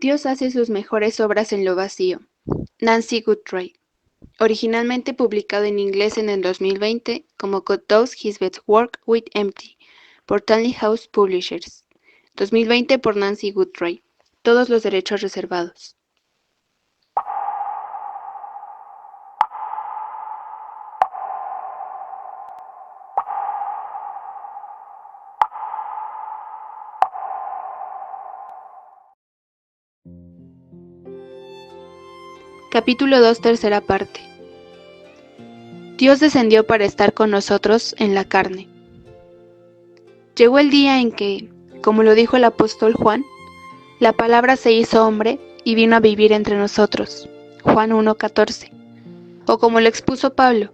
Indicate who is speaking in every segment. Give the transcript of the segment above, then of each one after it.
Speaker 1: Dios hace sus mejores obras en lo vacío. Nancy Guthrie. Originalmente publicado en inglés en el 2020 como God Does His Best Work with Empty, por Stanley House Publishers. 2020 por Nancy Guthrie. Todos los derechos reservados. Capítulo 2, tercera parte. Dios descendió para estar con nosotros en la carne. Llegó el día en que, como lo dijo el apóstol Juan, la palabra se hizo hombre y vino a vivir entre nosotros. Juan 1:14. O como lo expuso Pablo,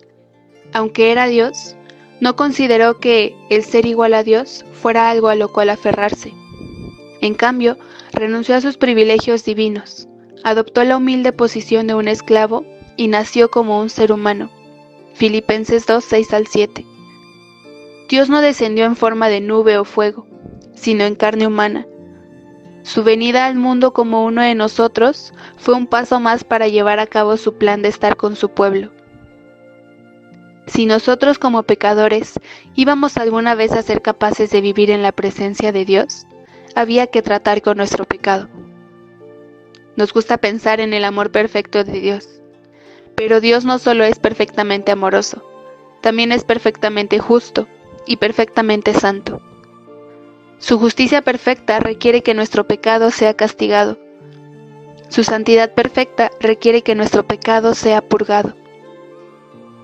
Speaker 1: aunque era Dios, no consideró que el ser igual a Dios fuera algo a lo cual aferrarse. En cambio, renunció a sus privilegios divinos, adoptó la humilde posición de un esclavo y nació como un ser humano. Filipenses 2:6-7. Dios no descendió en forma de nube o fuego, sino en carne humana. Su venida al mundo como uno de nosotros fue un paso más para llevar a cabo su plan de estar con su pueblo. Si nosotros como pecadores íbamos alguna vez a ser capaces de vivir en la presencia de Dios, había que tratar con nuestro pecado. Nos gusta pensar en el amor perfecto de Dios, pero Dios no solo es perfectamente amoroso, también es perfectamente justo y perfectamente santo. Su justicia perfecta requiere que nuestro pecado sea castigado. Su santidad perfecta requiere que nuestro pecado sea purgado.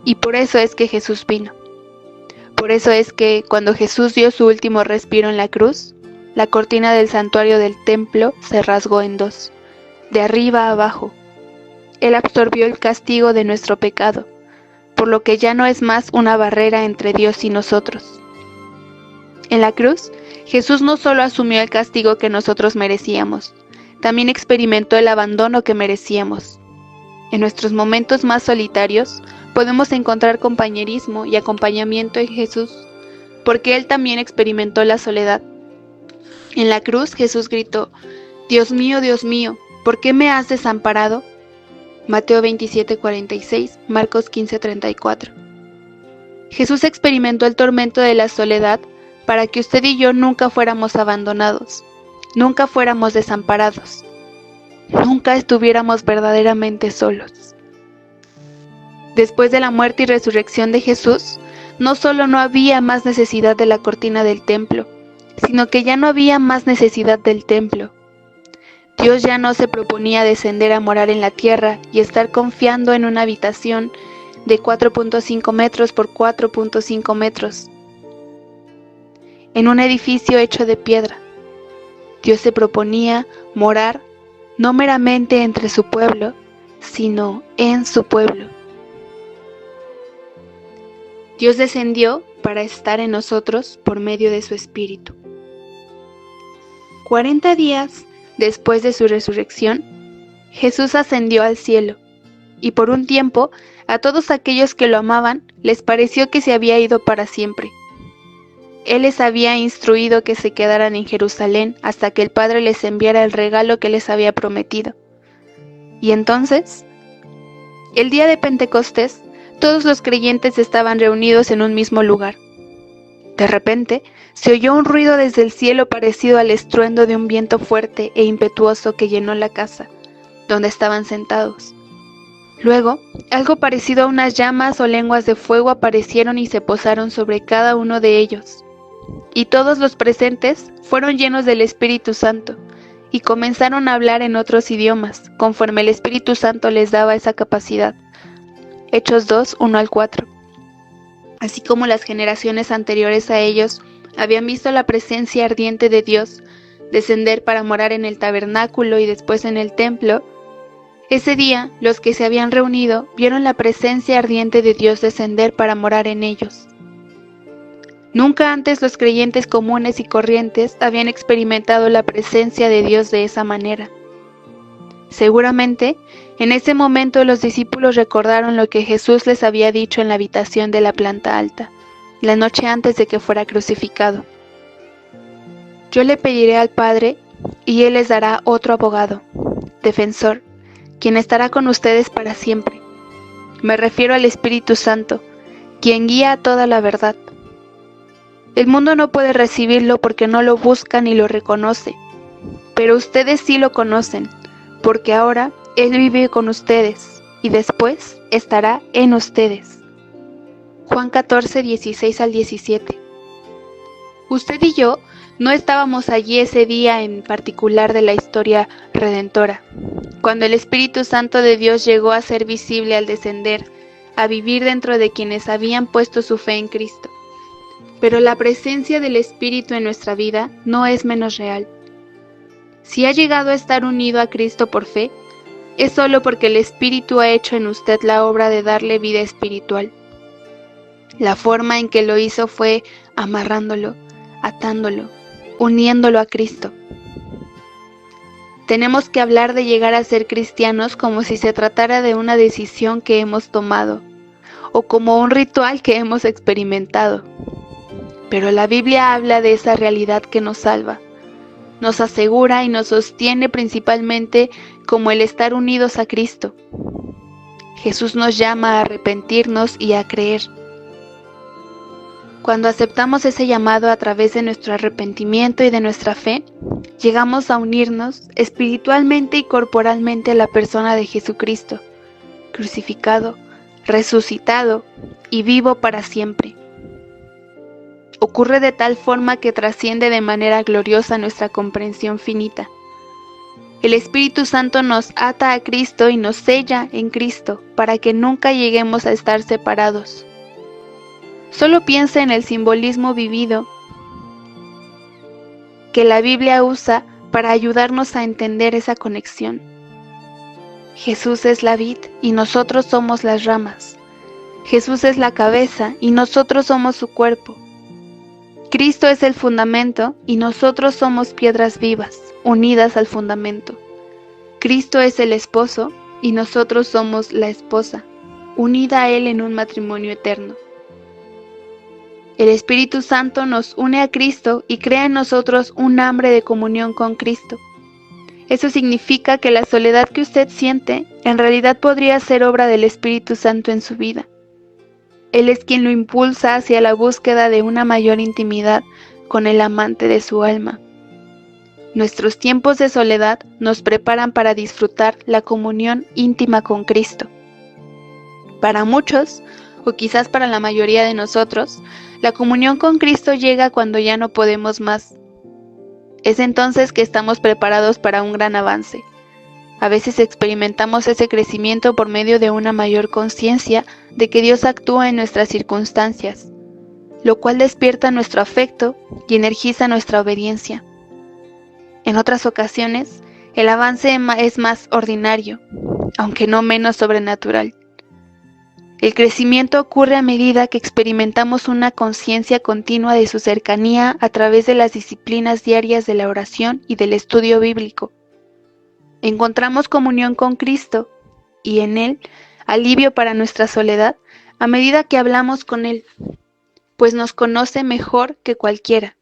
Speaker 1: Y por eso es que Jesús vino. Por eso es que cuando Jesús dio su último respiro en la cruz, la cortina del santuario del templo se rasgó en dos, de arriba a abajo. Él absorbió el castigo de nuestro pecado, por lo que ya no es más una barrera entre Dios y nosotros. En la cruz, Jesús no solo asumió el castigo que nosotros merecíamos, también experimentó el abandono que merecíamos. En nuestros momentos más solitarios, podemos encontrar compañerismo y acompañamiento en Jesús, porque Él también experimentó la soledad. En la cruz, Jesús gritó: Dios mío, ¿por qué me has desamparado? Mateo 27:46, Marcos 15:34. Jesús experimentó el tormento de la soledad para que usted y yo nunca fuéramos abandonados, nunca fuéramos desamparados, nunca estuviéramos verdaderamente solos. Después de la muerte y resurrección de Jesús, no solo no había más necesidad de la cortina del templo, sino que ya no había más necesidad del templo. Dios ya no se proponía descender a morar en la tierra y estar confiando en una habitación de 4.5 metros por 4.5 metros, en un edificio hecho de piedra. Dios se proponía morar no meramente entre su pueblo, sino en su pueblo. Dios descendió para estar en nosotros por medio de su Espíritu. 40 días después de su resurrección, Jesús ascendió al cielo, y por un tiempo a todos aquellos que lo amaban les pareció que se había ido para siempre. Él les había instruido que se quedaran en Jerusalén hasta que el Padre les enviara el regalo que les había prometido. Y entonces, el día de Pentecostés, todos los creyentes estaban reunidos en un mismo lugar. De repente, se oyó un ruido desde el cielo parecido al estruendo de un viento fuerte e impetuoso que llenó la casa, donde estaban sentados. Luego, algo parecido a unas llamas o lenguas de fuego aparecieron y se posaron sobre cada uno de ellos. Y todos los presentes fueron llenos del Espíritu Santo, y comenzaron a hablar en otros idiomas, conforme el Espíritu Santo les daba esa capacidad. Hechos 2, 1-4. Así como las generaciones anteriores a ellos habían visto la presencia ardiente de Dios descender para morar en el tabernáculo y después en el templo, ese día los que se habían reunido vieron la presencia ardiente de Dios descender para morar en ellos. Nunca antes los creyentes comunes y corrientes habían experimentado la presencia de Dios de esa manera. Seguramente, en ese momento los discípulos recordaron lo que Jesús les había dicho en la habitación de la planta alta, la noche antes de que fuera crucificado. Yo le pediré al Padre, y Él les dará otro abogado, defensor, quien estará con ustedes para siempre. Me refiero al Espíritu Santo, quien guía a toda la verdad. El mundo no puede recibirlo porque no lo busca ni lo reconoce, pero ustedes sí lo conocen, porque ahora Él vive con ustedes y después estará en ustedes. Juan 14, 16 al 17. Usted y yo no estábamos allí ese día en particular de la historia redentora, cuando el Espíritu Santo de Dios llegó a ser visible al descender, a vivir dentro de quienes habían puesto su fe en Cristo. Pero la presencia del Espíritu en nuestra vida no es menos real. Si ha llegado a estar unido a Cristo por fe, es solo porque el Espíritu ha hecho en usted la obra de darle vida espiritual. La forma en que lo hizo fue amarrándolo, atándolo, uniéndolo a Cristo. Tenemos que hablar de llegar a ser cristianos como si se tratara de una decisión que hemos tomado, o como un ritual que hemos experimentado. Pero la Biblia habla de esa realidad que nos salva, nos asegura y nos sostiene principalmente como el estar unidos a Cristo. Jesús nos llama a arrepentirnos y a creer. Cuando aceptamos ese llamado a través de nuestro arrepentimiento y de nuestra fe, llegamos a unirnos espiritualmente y corporalmente a la persona de Jesucristo, crucificado, resucitado y vivo para siempre. Ocurre de tal forma que trasciende de manera gloriosa nuestra comprensión finita. El Espíritu Santo nos ata a Cristo y nos sella en Cristo para que nunca lleguemos a estar separados. Solo piensa en el simbolismo vivido que la Biblia usa para ayudarnos a entender esa conexión. Jesús es la vid y nosotros somos las ramas. Jesús es la cabeza y nosotros somos su cuerpo. Cristo es el fundamento y nosotros somos piedras vivas, unidas al fundamento. Cristo es el esposo y nosotros somos la esposa, unida a Él en un matrimonio eterno. El Espíritu Santo nos une a Cristo y crea en nosotros un hambre de comunión con Cristo. Eso significa que la soledad que usted siente en realidad podría ser obra del Espíritu Santo en su vida. Él es quien lo impulsa hacia la búsqueda de una mayor intimidad con el amante de su alma. Nuestros tiempos de soledad nos preparan para disfrutar la comunión íntima con Cristo. Para muchos, o quizás para la mayoría de nosotros, la comunión con Cristo llega cuando ya no podemos más. Es entonces que estamos preparados para un gran avance. A veces experimentamos ese crecimiento por medio de una mayor conciencia de que Dios actúa en nuestras circunstancias, lo cual despierta nuestro afecto y energiza nuestra obediencia. En otras ocasiones, el avance es más ordinario, aunque no menos sobrenatural. El crecimiento ocurre a medida que experimentamos una conciencia continua de su cercanía a través de las disciplinas diarias de la oración y del estudio bíblico. Encontramos comunión con Cristo y en Él alivio para nuestra soledad a medida que hablamos con Él, pues nos conoce mejor que cualquiera.